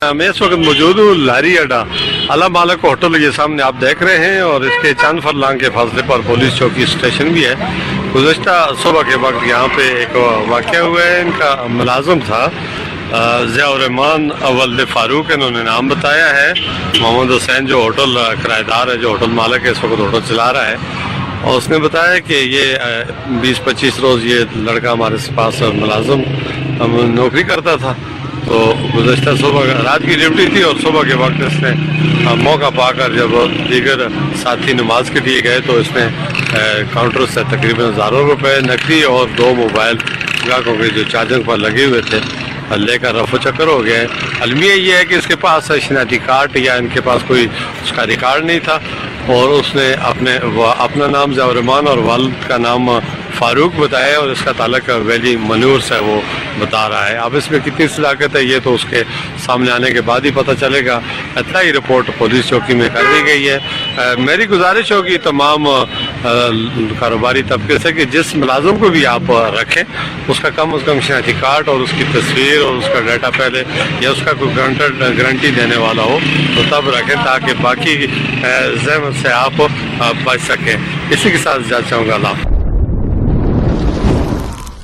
मैं इस वक्त मौजूद हूँ लारी अड्डा अला मालक होटल, ये सामने आप देख रहे हैं, और इसके चंद फरलांग के फासले पर पुलिस चौकी स्टेशन भी है। गुज़श्ता सुबह के वक्त यहाँ पे एक वाक़या हुआ है। इनका मुलाजिम था ज़ियाउर रहमान अवल फ़ारूक, इन्होंने नाम बताया है। मोहम्मद हुसैन जो होटल किराएदार है, जो होटल मालिक है, इस वक्त होटल चला रहा है, और उसने बताया कि ये 20-25 रोज़ ये लड़का हमारे पास मुलाजिम नौकरी करता था। तो गुज़श्ता सुबह रात की ड्यूटी थी और सुबह के वक्त इसने मौका पाकर जब दीगर साथी नमाज के लिए गए तो इसने काउंटर से तकरीबन हज़ारों रुपए नकदी और 2 मोबाइल ग्राहकों के जो चार्जिंग पर लगे हुए थे लेकर रफो चक्कर हो गए। अलमिया ये है कि इसके पास शनाख्ती कार्ड या इनके पास कोई उसका रिकॉर्ड नहीं था, और उसने अपना नाम ज़ियाउर रहमान और वालिद का नाम फ़ारूक बताया, और इसका ताल्लुक वैली मनूर से वो बता रहा है। अब इसमें कितनी सदाकत है ये तो उसके सामने आने के बाद ही पता चलेगा। इतना ही रिपोर्ट पुलिस चौकी में कर दी गई है। मेरी गुजारिश होगी तमाम कारोबारी तबके से कि जिस मुलाजिम को भी आप रखें उसका कम अज़ कम शनाख्ती कार्ड और उसकी तस्वीर और उसका डाटा पहले, या उसका कोई गारंटी देने वाला हो तो तब रखें, ताकि बाकी ज़हमत से आप बच सकें। इसी के साथ जाना चाहूँगा। अल्लाह।